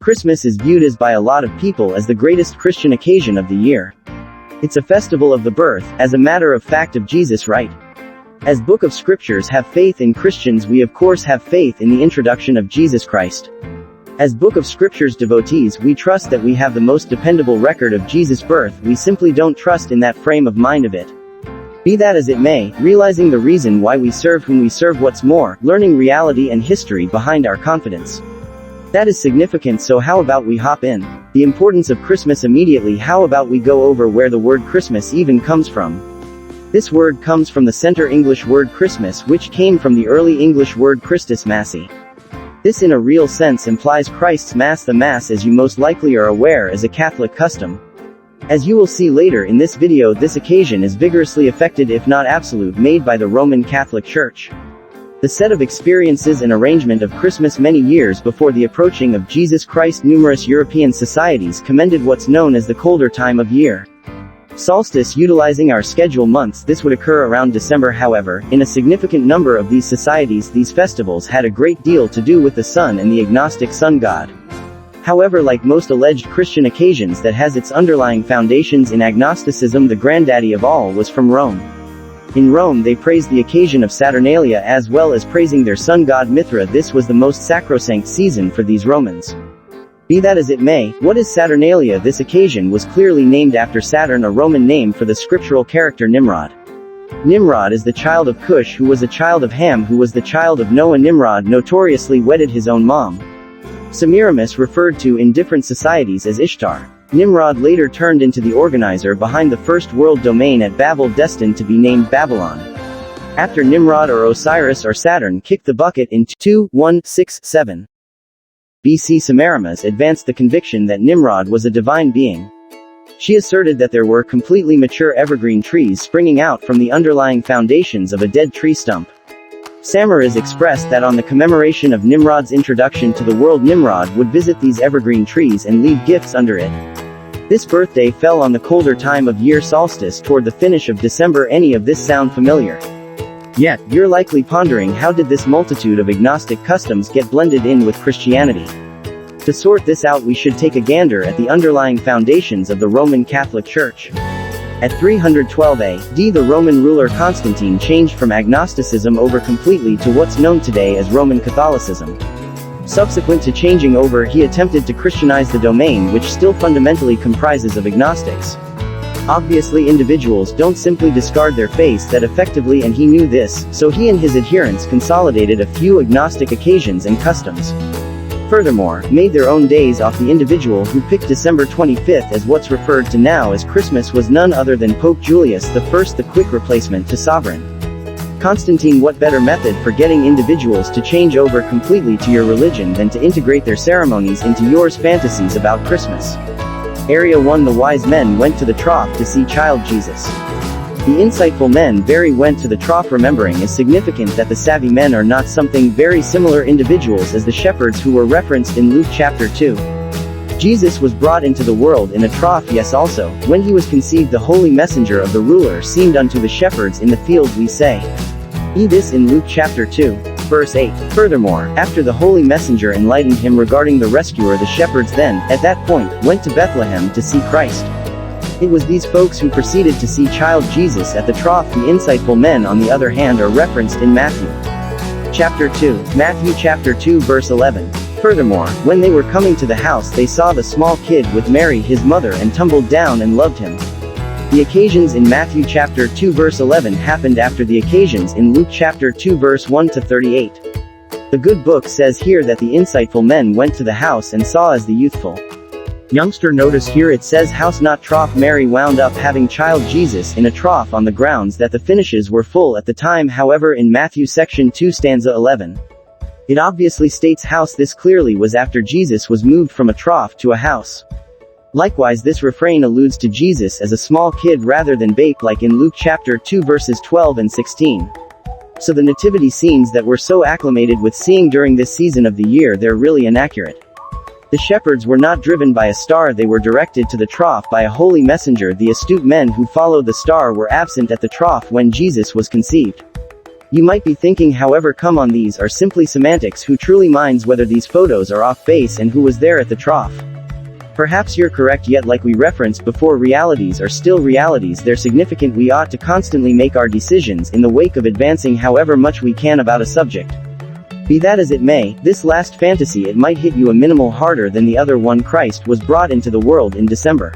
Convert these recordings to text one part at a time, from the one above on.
Christmas is viewed as by a lot of people as the greatest Christian occasion of the year. It's a festival of the birth, as a matter of fact, of Jesus, right? As Book of Scriptures have faith in Christians, we of course have faith in the introduction of Jesus Christ. As Book of Scriptures devotees, we trust that we have the most dependable record of Jesus' birth. We simply don't trust in that frame of mind of it. Be that as it may, realizing the reason why we serve whom we serve, what's more, learning reality and history behind our confidence. That is significant, so how about we hop in? The importance of Christmas immediately. How about we go over where the word Christmas even comes from? This word comes from the Center English word Christmas, which came from the early English word Christus Massi. This in a real sense implies Christ's Mass. The Mass, as you most likely are aware, is a Catholic custom. As you will see later in this video, this occasion is vigorously affected, if not absolute, made by the Roman Catholic Church. The set of experiences and arrangement of Christmas many years before the approaching of Jesus Christ, numerous European societies commended what's known as the colder time of year. Solstice, utilizing our schedule months. This would occur around December. However, in a significant number of these societies, these festivals had a great deal to do with the sun and the agnostic sun god. However, like most alleged Christian occasions, that has its underlying foundations in agnosticism. The granddaddy of all was from Rome. In Rome they praised the occasion of Saturnalia as well as praising their sun god Mithra. This was the most sacrosanct season for these Romans. Be that as it may, what is Saturnalia? This occasion was clearly named after Saturn, a Roman name for the scriptural character Nimrod. Nimrod is the child of Cush, who was a child of Ham, who was the child of Noah. Nimrod notoriously wedded his own mom, Semiramis, referred to in different societies as Ishtar. Nimrod later turned into the organizer behind the first world domain at Babel, destined to be named Babylon. After Nimrod, or Osiris or Saturn, kicked the bucket in 2167 BC, Semiramis advanced the conviction that Nimrod was a divine being. She asserted that there were completely mature evergreen trees springing out from the underlying foundations of a dead tree stump. Samaras expressed that on the commemoration of Nimrod's introduction to the world, Nimrod would visit these evergreen trees and leave gifts under it. This birthday fell on the colder time of year, solstice, toward the finish of December. Any of this sound familiar? Yet, you're likely pondering, how did this multitude of agnostic customs get blended in with Christianity? To sort this out, we should take a gander at the underlying foundations of the Roman Catholic Church. At 312 AD, the Roman ruler Constantine changed from agnosticism over completely to what's known today as Roman Catholicism. Subsequent to changing over, he attempted to Christianize the domain, which still fundamentally comprises of agnostics. Obviously, individuals don't simply discard their faith that effectively, and he knew this, so he and his adherents consolidated a few agnostic occasions and customs. Furthermore, made their own days off. The individual who picked December 25th as what's referred to now as Christmas was none other than Pope Julius I, the quick replacement to sovereign Constantine. What better method for getting individuals to change over completely to your religion than to integrate their ceremonies into yours? Fantasies about Christmas. Area 1. The wise men went to the trough to see child Jesus. The insightful men very went to the trough. Remembering is significant that the savvy men are not something very similar individuals as the shepherds who were referenced in Luke chapter 2. Jesus was brought into the world in a trough. Yes, also, when he was conceived, the holy messenger of the ruler seemed unto the shepherds in the field, we say. This in Luke chapter 2, verse 8. Furthermore, after the holy messenger enlightened him regarding the rescuer, the shepherds then, at that point, went to Bethlehem to see Christ. It was these folks who proceeded to see child Jesus at the trough. The insightful men, on the other hand, are referenced in Matthew chapter 2. Matthew chapter 2 verse 11. Furthermore, when they were coming to the house, they saw the small kid with Mary his mother, and tumbled down and loved him. The occasions in Matthew chapter 2 verse 11 happened after the occasions in Luke chapter 2 verse 1 to 38. The good book says here that the insightful men went to the house and saw as the youthful youngster. Notice here it says house, not trough. Mary wound up having child Jesus in a trough on the grounds that the finishes were full at the time. However, in Matthew section 2 stanza 11, it obviously states house. This clearly was after Jesus was moved from a trough to a house. Likewise, this refrain alludes to Jesus as a small kid rather than babe, like in Luke chapter 2 verses 12 and 16. So the nativity scenes that we're so acclimated with seeing during this season of the year, they're really inaccurate. The shepherds were not driven by a star, they were directed to the trough by a holy messenger. The astute men who followed the star were absent at the trough when Jesus was conceived. You might be thinking, however, come on, these are simply semantics. Who truly minds whether these photos are off base and who was there at the trough? Perhaps you're correct, yet like we referenced before, realities are still realities. They're significant. We ought to constantly make our decisions in the wake of advancing however much we can about a subject. Be that as it may, this last fantasy, it might hit you a minimal harder than the other one. Christ was brought into the world in December.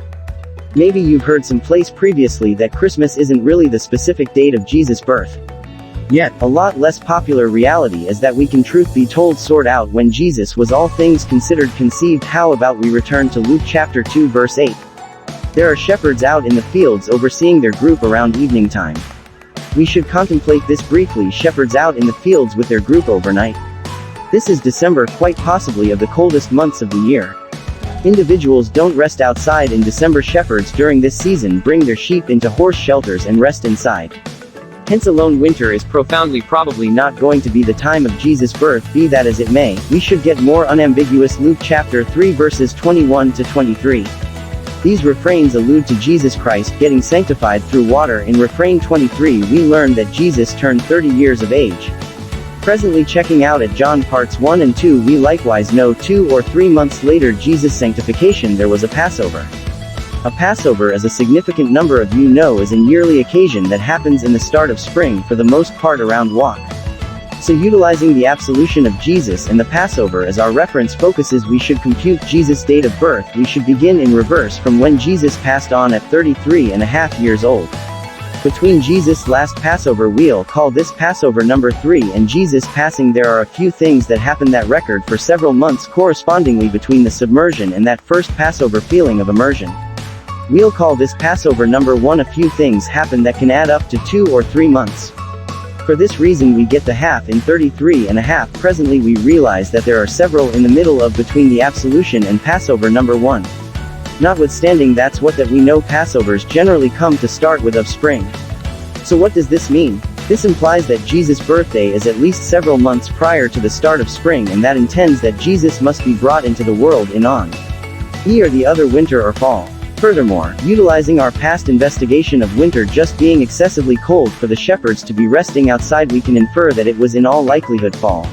Maybe you've heard someplace previously that Christmas isn't really the specific date of Jesus' birth. Yet, a lot less popular reality is that we can, truth be told, sort out when Jesus was, all things considered, conceived. How about we return to Luke chapter 2 verse 8. There are shepherds out in the fields overseeing their group around evening time. We should contemplate this briefly. Shepherds out in the fields with their group overnight. This is December, quite possibly of the coldest months of the year. Individuals don't rest outside in December. Shepherds during this season bring their sheep into horse shelters and rest inside. Hence alone, winter is profoundly probably not going to be the time of Jesus' birth. Be that as it may, we should get more unambiguous. Luke chapter 3 verses 21 to 23. These refrains allude to Jesus Christ getting sanctified through water. In refrain 23 we learn that Jesus turned 30 years of age. Presently checking out at John parts 1 and 2, we likewise know 2 or 3 months later Jesus' sanctification there was a Passover. A Passover, as a significant number of you know, is a yearly occasion that happens in the start of spring, for the most part around walk. So utilizing the absolution of Jesus and the Passover as our reference focuses, we should compute Jesus' date of birth. We should begin in reverse from when Jesus passed on at 33.5 years old. Between Jesus' last Passover, we'll call this Passover number 3, and Jesus passing, there are a few things that happen that record for several months correspondingly between the submersion and that first Passover feeling of immersion. We'll call this Passover number 1. A few things happen that can add up to 2 or 3 months. For this reason we get the half in 33.5. Presently we realize that there are several in the middle of between the absolution and Passover number 1. Notwithstanding that's what that we know, Passovers generally come to start with of spring. So what does this mean? This implies that Jesus' birthday is at least several months prior to the start of spring, and that intends that Jesus must be brought into the world in on or the other winter or fall. Furthermore, utilizing our past investigation of winter just being excessively cold for the shepherds to be resting outside, we can infer that it was in all likelihood fall.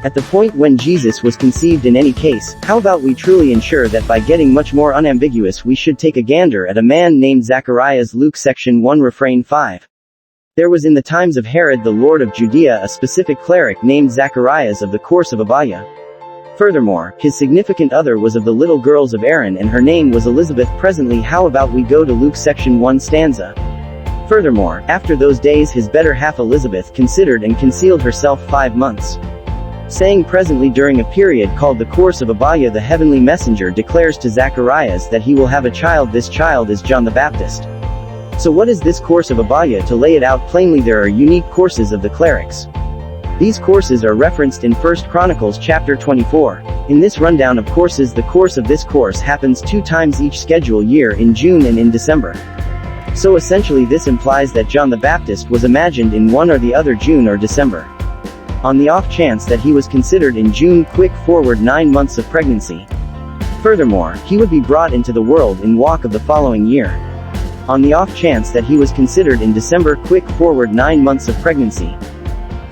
At the point when Jesus was conceived. In any case, how about we truly ensure that by getting much more unambiguous, we should take a gander at a man named Zacharias. Luke section 1 refrain 5. There was in the times of Herod the Lord of Judea a specific cleric named Zacharias of the course of Abiah. Furthermore, his significant other was of the little girls of Aaron, and her name was Elizabeth. Presently, how about we go to Luke section 1 stanza. Furthermore, after those days his better half Elizabeth considered and concealed herself 5 months. Saying, presently during a period called the course of Abiah, the heavenly messenger declares to Zacharias that he will have a child. This child is John the Baptist. So what is this course of Abiah? To lay it out plainly, there are unique courses of the clerics. These courses are referenced in 1 Chronicles chapter 24. In this rundown of courses, the course of this course happens 2 times each schedule year, in June and in December. So essentially this implies that John the Baptist was imagined in one or the other June or December. On the off chance that he was considered in June, quick forward 9 months of pregnancy. Furthermore, he would be brought into the world in walk of the following year. On the off chance that he was considered in December, quick forward 9 months of pregnancy.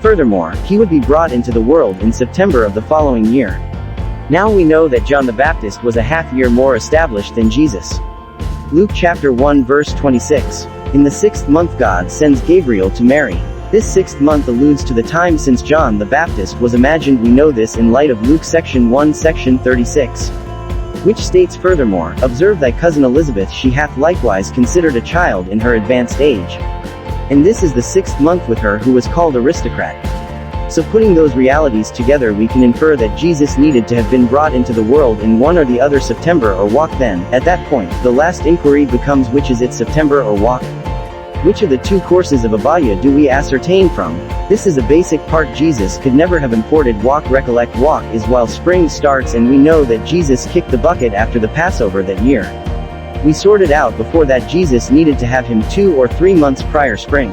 Furthermore, he would be brought into the world in September of the following year. Now we know that John the Baptist was a half year more established than Jesus. Luke chapter 1 verse 26. In the 6th month God sends Gabriel to Mary. This 6th month alludes to the time since John the Baptist was imagined. We know this in light of Luke section 1 section 36. Which states, furthermore, observe thy cousin Elizabeth, she hath likewise considered a child in her advanced age. And this is the 6th month with her who was called aristocrat. So putting those realities together, we can infer that Jesus needed to have been brought into the world in one or the other September or walk. Then, at that point, the last inquiry becomes, which is it, September or walk? Which of the 2 courses of Abiah do we ascertain from? This is a basic part. Jesus could never have imported walk. Recollect, walk is while spring starts, and we know that Jesus kicked the bucket after the Passover that year. We sorted out before that Jesus needed to have him 2 or 3 months prior spring.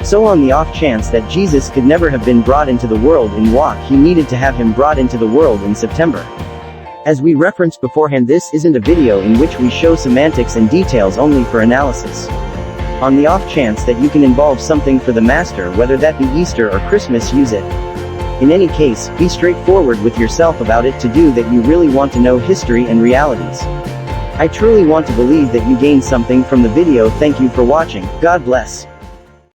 So on the off chance that Jesus could never have been brought into the world in walk, he needed to have him brought into the world in September. As we referenced beforehand, this isn't a video in which we show semantics and details only for analysis. On the off chance that you can involve something for the Master, whether that be Easter or Christmas, use it. In any case, be straightforward with yourself about it to do that you really want to know history and realities. I truly want to believe that you gained something from the video. Thank you for watching. God bless.